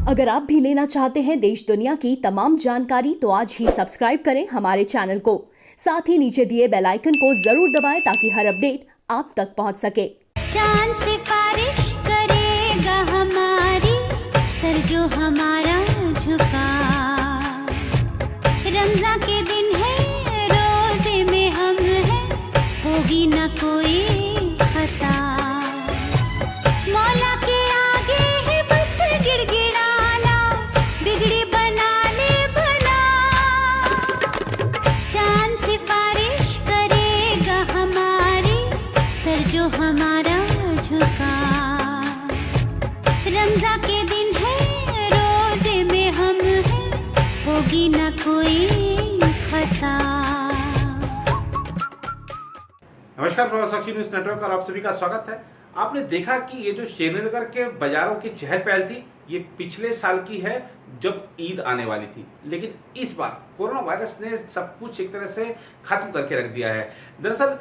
अगर आप भी लेना चाहते हैं देश दुनिया की तमाम जानकारी तो आज ही सब्सक्राइब करें हमारे चैनल को। साथ ही नीचे दिए बेल आइकन को जरूर दबाएं ताकि हर अपडेट आप तक पहुंच सके। चांद सिफारिश करेगा हमारी, सर जो हमारा झुका। रमज़ान के दिन है, रोजे में हम हैं, होगी ना कोई खता। मौला के आगे है बस गिड़गिड़ाना, बिगड़ी बना ले बना। चांद सिफारिश करेगा हमारी, सर जो हमारा झुका। रमज़ान के दिन है, रोजे में हम हैं, होगी ना कोई खता। नमस्कार, प्रवासी न्यूज नेटवर्क और आप सभी का स्वागत है। आपने देखा कि ये जो श्रीनगर के बाजारों की चहल पहल थी, ये पिछले साल की है जब ईद आने वाली थी, लेकिन इस बार कोरोना वायरस ने सब कुछ एक तरह से खत्म करके रख दिया है। दरअसल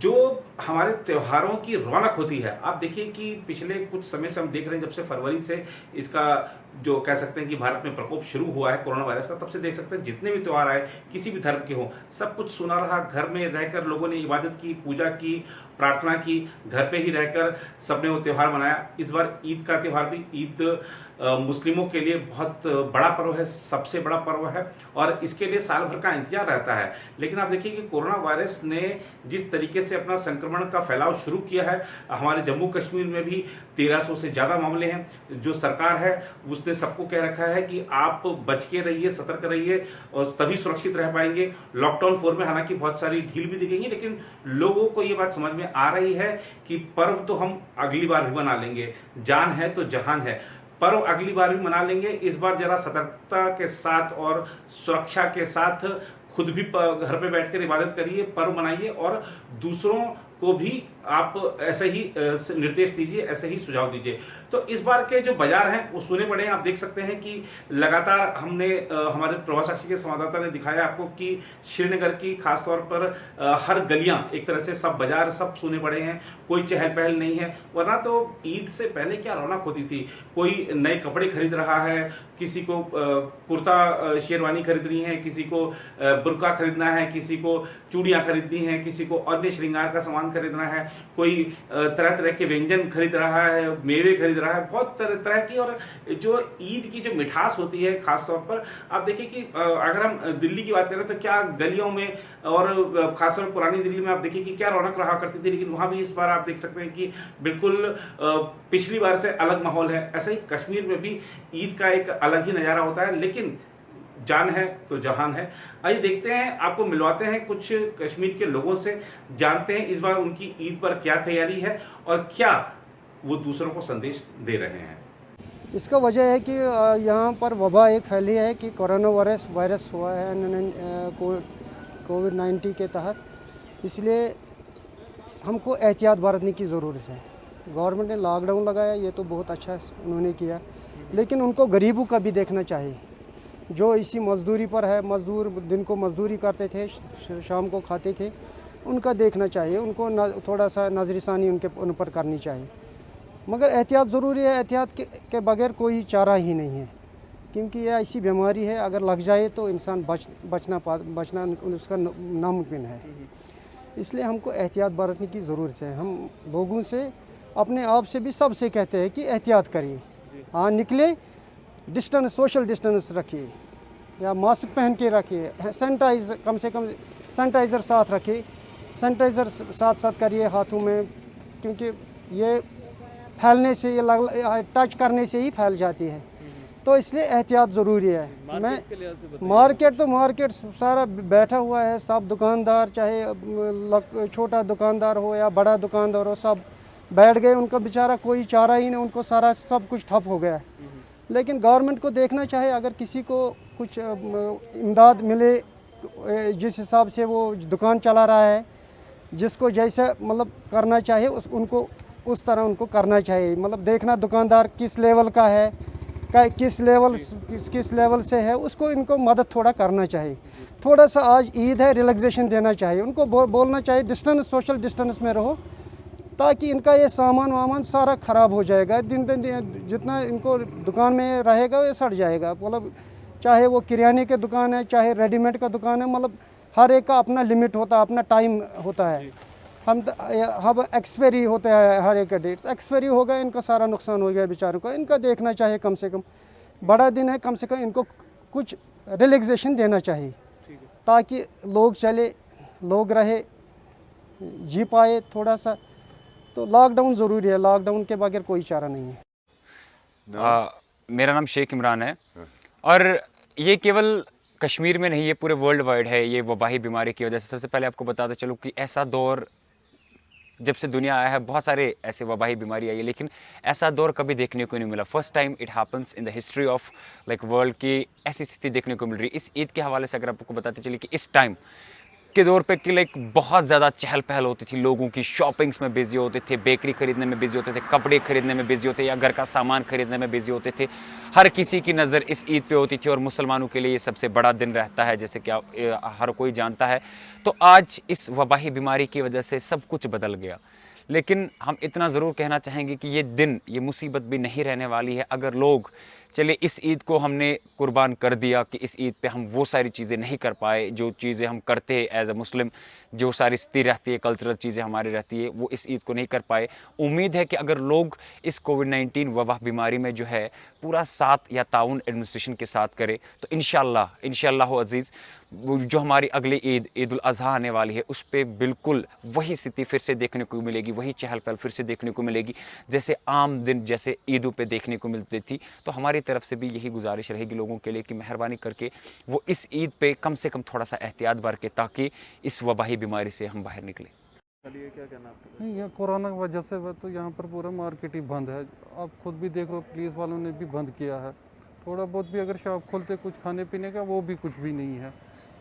जो हमारे त्योहारों की रौनक होती है, आप देखिए कि पिछले कुछ समय से हम देख रहे हैं, जब से फरवरी से इसका जो कह सकते हैं कि भारत में प्रकोप शुरू हुआ है कोरोना वायरस का, तब से देख सकते हैं जितने भी त्योहार आए, किसी भी धर्म के हों, सब कुछ सुना रहा। घर में रहकर लोगों ने इबादत की, पूजा की, प्रार्थना की, घर पे ही रहकर सबने वो त्यौहार मनाया। इस बार ईद का त्यौहार भी, ईद मुस्लिमों के लिए बहुत बड़ा पर्व है, सबसे बड़ा पर्व है और इसके लिए साल भर का इंतजार रहता है। लेकिन आप देखिए कि कोरोना वायरस ने जिस तरीके से अपना संक्रमण का फैलाव शुरू किया है, हमारे जम्मू कश्मीर में भी 1300 से ज़्यादा मामले हैं। जो सरकार है उसने सबको कह रखा है कि आप बच के रहिए, सतर्क रहिए और तभी सुरक्षित रह पाएंगे। लॉकडाउन 4 में हालांकि बहुत सारी ढील भी दिखेंगी, लेकिन लोगों को ये बात समझ में आ रही है कि पर्व तो हम अगली बार भी मना लेंगे, जान है तो जहान है। पर्व अगली बार भी मना लेंगे। इस बार जरा सतर्कता के साथ और सुरक्षा के साथ खुद भी घर पे बैठकर इबादत करिए, पर्व मनाइए और दूसरों को भी आप ऐसे ही निर्देश दीजिए, ऐसे ही सुझाव दीजिए। तो इस बार के जो बाजार हैं वो सुने पड़े हैं। आप देख सकते हैं कि लगातार हमने हमारे प्रवास साक्षी के संवाददाता ने दिखाया आपको कि श्रीनगर की खासतौर पर हर गलियां, एक तरह से सब बाजार सब सुने पड़े हैं, कोई चहल पहल नहीं है। वरना तो ईद से पहले क्या रौनक होती थी, कोई नए कपड़े खरीद रहा है, किसी को कुर्ता शेरवानी खरीदनी है, किसी को बुर्का खरीदना है, किसी को चूड़ियां खरीदनी है, किसी को अन्य श्रृंगार का सामान खरीदना है, कोई तरह तरह के व्यंजन खरीद रहा है, मेवे खरीद रहा है, बहुत तरह तरह की। और जो ईद की जो मिठास होती है खासतौर पर आप देखिए कि अगर हम दिल्ली की बात करें तो क्या गलियों में और खासतौर पुरानी दिल्ली में आप देखिए कि क्या रौनक रहा करती थी, लेकिन वहां भी इस बार आप देख सकते हैं कि बिल्कुल पिछली बार से अलग माहौल है। ऐसे ही कश्मीर में भी ईद का एक अलग ही नजारा होता है, लेकिन जान है तो जहान है। आइए देखते हैं, आपको मिलवाते हैं कुछ कश्मीर के लोगों से, जानते हैं इस बार उनकी ईद पर क्या तैयारी है और क्या वो दूसरों को संदेश दे रहे हैं। इसका वजह है कि यहाँ पर वबा एक फैली है कि कोरोना वायरस हुआ है कोविड-19 के तहत, इसलिए हमको एहतियात बरतने की ज़रूरत है। गवर्नमेंट ने लॉकडाउन लगाया, ये तो बहुत अच्छा उन्होंने किया, लेकिन उनको गरीबों का भी देखना चाहिए। जो इसी मज़दूरी पर है, मज़दूर दिन को मज़दूरी करते थे, शाम को खाते थे, उनका देखना चाहिए। उनको थोड़ा सा नज़रसानी उन पर करनी चाहिए। मगर एहतियात ज़रूरी है, एहतियात के बगैर कोई चारा ही नहीं है, क्योंकि यह ऐसी बीमारी है, अगर लग जाए तो इंसान बचना उसका नामुमकिन है। इसलिए हमको एहतियात बरतने की ज़रूरत है। हम लोगों से, अपने आप से भी, सबसे कहते हैं कि एहतियात करिए। हाँ, निकले सोशल डिस्टेंस रखिए या मास्क पहन के रखिए, सैनिटाइजर कम से कम सैनिटाइज़र साथ रखिए, सैनिटाइज़र साथ करिए हाथों में, क्योंकि ये फैलने से, ये टच करने से ही फैल जाती है। तो इसलिए एहतियात ज़रूरी है। मार्केट सारा बैठा हुआ है, सब दुकानदार, चाहे छोटा दुकानदार हो या बड़ा दुकानदार हो, सब बैठ गए। उनका बेचारा कोई चारा ही नहीं, उनको सारा सब कुछ ठप हो गया है। लेकिन गवर्नमेंट को देखना चाहिए, अगर किसी को कुछ इमदाद मिले, जिस हिसाब से वो दुकान चला रहा है, जिसको जैसा मतलब करना चाहिए उनको उस तरह उनको करना चाहिए। मतलब देखना दुकानदार किस लेवल का है, किस लेवल से है, उसको इनको मदद थोड़ा करना चाहिए। थोड़ा सा आज ईद है, रिलैक्सेशन देना चाहिए उनको, बोलना चाहिए डिस्टेंस, सोशल डिस्टेंस में रहो, ताकि इनका ये सामान वामान सारा ख़राब हो जाएगा। दिन जितना इनको दुकान में रहेगा ये सड़ जाएगा। मतलब चाहे वो किराने की दुकान है, चाहे रेडीमेड का दुकान है, मतलब हर एक का अपना लिमिट होता है, अपना टाइम होता है। हम एक्सपायरी होते हैं, हर एक का डेट एक्सपायरी हो गया, इनका सारा नुकसान हो गया बेचारों का। इनका देखना चाहिए, कम से कम बड़ा दिन है, कम से कम इनको कुछ रिलैक्सेशन देना चाहिए ताकि लोग चले, लोग रहे, जी पाए थोड़ा सा। तो लॉकडाउन ज़रूरी है, लॉकडाउन के बगैर कोई चारा नहीं है। मेरा नाम शेख इमरान है और ये केवल कश्मीर में नहीं, ये पूरे वर्ल्ड वाइड है। ये वबाही बीमारी की वजह से सबसे पहले आपको बताता चलूँ कि ऐसा दौर जब से दुनिया आया है, बहुत सारे ऐसे वबाही बीमारी आई है, लेकिन ऐसा दौर कभी देखने को नहीं मिला। First time it happens in the history of world की ऐसी स्थिति देखने को मिल रही है। इस ईद के हवाले से अगर आपको बताते चलिए कि इस टाइम के दौर पे कि बहुत ज़्यादा चहल पहल होती थी, लोगों की शॉपिंग्स में बिजी होते थे, बेकरी खरीदने में बिजी होते थे, कपड़े खरीदने में बिजी होते या घर का सामान खरीदने में बिजी होते थे। हर किसी की नज़र इस ईद पे होती थी और मुसलमानों के लिए ये सबसे बड़ा दिन रहता है, जैसे कि हर कोई जानता है। तो आज इस वबाही बीमारी की वजह से सब कुछ बदल गया, लेकिन हम इतना ज़रूर कहना चाहेंगे कि ये दिन, ये मुसीबत भी नहीं रहने वाली है। अगर लोग चले, इस ईद को हमने कुर्बान कर दिया कि इस ईद पे हम वो सारी चीज़ें नहीं कर पाए जो चीज़ें हम करते हैं एज अ मुस्लिम, जो सारी स्थिति रहती है, कल्चरल चीज़ें हमारी रहती है, वो इस ईद को नहीं कर पाए। उम्मीद है कि अगर लोग इस कोविड-19 वबा बीमारी में जो है पूरा साथ या ताउन एडमिनिस्ट्रेशन के साथ करे तो इंशाअल्लाह अज़ीज़ जो हमारी अगली ईद, ईद उल अज़हा आने वाली है, उस पर बिल्कुल वही स्थिति फिर से देखने को मिलेगी, वही चहल पहल फिर से देखने को मिलेगी जैसे आम दिन, जैसे ईदों पे देखने को मिलती थी। तो हमारी तरफ से भी यही गुजारिश रहेगी लोगों के लिए कि मेहरबानी करके वो इस ईद पे कम से कम थोड़ा सा एहतियात बरतें ताकि इस वबाही बीमारी से हम बाहर निकलें। क्या कहना आपका? नहीं, यहाँ कोरोना की वजह से तो यहाँ पर पूरा मार्केट ही बंद है। आप खुद भी देख लो, पुलिस वालों ने भी बंद किया है। थोड़ा बहुत भी अगर शॉप खोलते कुछ खाने पीने का, वो भी कुछ भी नहीं है।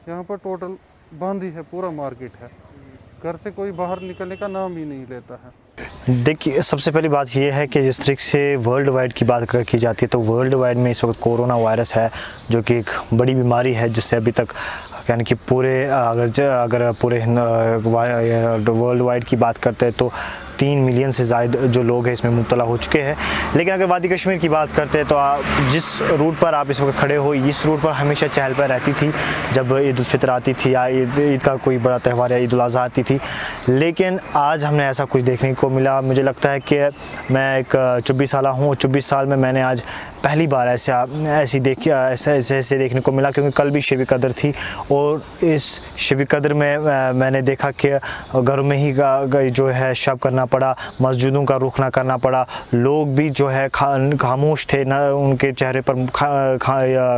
यहाँ पर टोटल बंद ही है, पूरा मार्केट है। घर से कोई बाहर निकलने का नाम ही नहीं लेता है। देखिए, सबसे पहली बात यह है कि जिस तरीके से वर्ल्ड वाइड की बात की जाती है तो वर्ल्ड वाइड में इस वक्त कोरोना वायरस है, जो कि एक बड़ी बीमारी है जिससे अभी तक यानी कि पूरे अगर पूरे वर्ल्ड वाइड की बात करते हैं तो 3 मिलियन से ज़्यादा जो लोग हैं इसमें मुब्तला हो चुके हैं। लेकिन अगर वादी कश्मीर की बात करते हैं तो जिस रूट पर आप इस वक्त खड़े हो, इस रूट पर हमेशा चहल पहल रहती थी जब ईद उल फितर आती थी या ईद का कोई बड़ा त्यौहार या ईद उल अज़हा आती थी। लेकिन आज हमने ऐसा कुछ देखने को मिला। मुझे लगता है कि मैं एक 24 साल हूँ, 24 साल में मैंने आज पहली बार ऐसे देखने को मिला, क्योंकि कल भी शब कदर थी और इस शब कदर में मैंने देखा कि घरों में ही जो है शब करना पड़ा, मस्जिदों का रुख ना करना पड़ा। लोग भी जो है खामोश थे, ना उनके चेहरे पर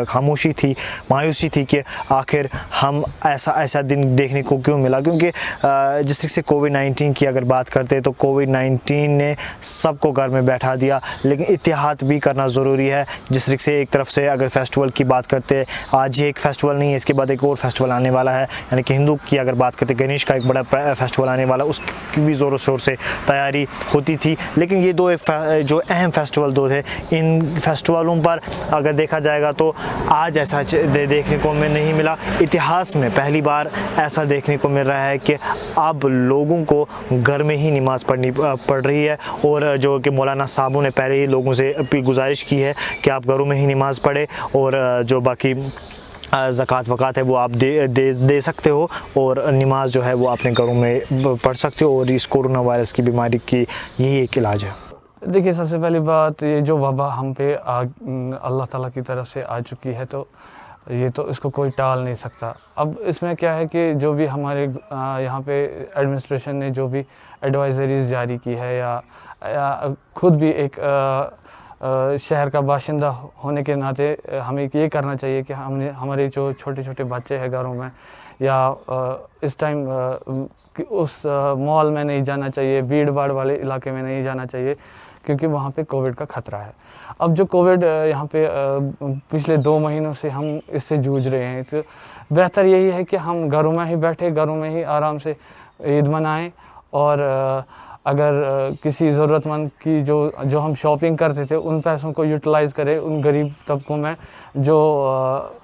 खामोशी थी, मायूसी थी कि आखिर हम ऐसा दिन देखने को क्यों मिला। क्योंकि जिस तरीके से कोविड-19 की अगर बात करते हैं तो कोविड-19 ने सबको घर में बैठा दिया, लेकिन एहतियात भी करना ज़रूरी है। जिस तरीके से एक तरफ से अगर फेस्टिवल की बात करते हैं, आज ये एक फेस्टिवल नहीं है, इसके बाद एक और फेस्टिवल आने वाला है, यानी कि हिंदू की अगर बात करते हैं गणेश का एक बड़ा फेस्टिवल आने वाला, उसकी भी ज़ोरों शोर से तैयारी होती थी। लेकिन ये जो अहम फेस्टिवल थे, इन फेस्टिवलों पर अगर देखा जाएगा तो आज ऐसा देखने को हमें नहीं मिला। इतिहास में पहली बार ऐसा देखने को मिल रहा है कि अब लोगों को घर में ही नमाज़ पढ़ रही है, और जो कि मौलाना साहबों ने पहले ही लोगों से गुजारिश की है कि आप घरों में ही नमाज़ पढ़ें और जो बाकी ज़कात वक़ात है वो आप दे सकते हो, और नमाज जो है वो अपने घरों में पढ़ सकते हो, और इस कोरोना वायरस की बीमारी की यही एक इलाज है। देखिए, सबसे पहली बात, ये जो वबा हम पे अल्लाह ताला की तरफ से आ चुकी है, तो ये तो इसको कोई टाल नहीं सकता। अब इसमें क्या है कि जो भी हमारे यहाँ पे एडमिनिस्ट्रेशन ने जो भी एडवाइजरीज़ जारी की है, या खुद भी एक शहर का बाशिंदा होने के नाते हमें ये करना चाहिए कि हमारे जो छोटे छोटे बच्चे हैं घरों में, या इस टाइम उस मॉल में नहीं जाना चाहिए, भीड़ भाड़ वाले इलाके में नहीं जाना चाहिए, क्योंकि वहाँ पे कोविड का ख़तरा है। अब जो कोविड यहाँ पे पिछले 2 महीनों से हम इससे जूझ रहे हैं, तो बेहतर यही है कि हम घरों में ही बैठे, घरों में ही आराम से ईद मनाएं, और अगर किसी ज़रूरतमंद की जो हम शॉपिंग करते थे उन पैसों को यूटिलाइज़ करें उन गरीब तबकों में जो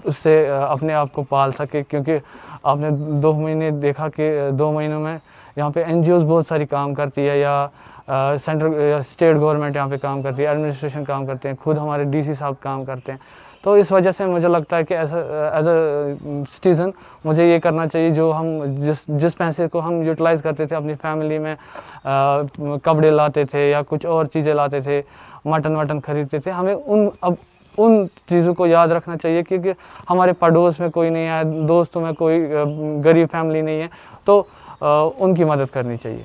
उससे अपने आप को पाल सके। क्योंकि आपने 2 महीने देखा कि 2 महीनों में यहाँ पे NGOs बहुत सारी काम करती है, या सेंट्रल स्टेट गवर्नमेंट यहाँ पे काम करती है, एडमिनिस्ट्रेशन काम करते हैं, खुद हमारे डीसी साहब काम करते हैं। तो इस वजह से मुझे लगता है कि एज अ सिटीज़न मुझे ये करना चाहिए, जो हम जिस पैसे को हम यूटिलाइज़ करते थे अपनी फैमिली में, कपड़े लाते थे या कुछ और चीज़ें लाते थे, मटन खरीदते थे, हमें उन चीज़ों को याद रखना चाहिए, क्योंकि हमारे पड़ोस में कोई नहीं है, दोस्तों में कोई गरीब फैमिली नहीं है, तो उनकी मदद करनी चाहिए।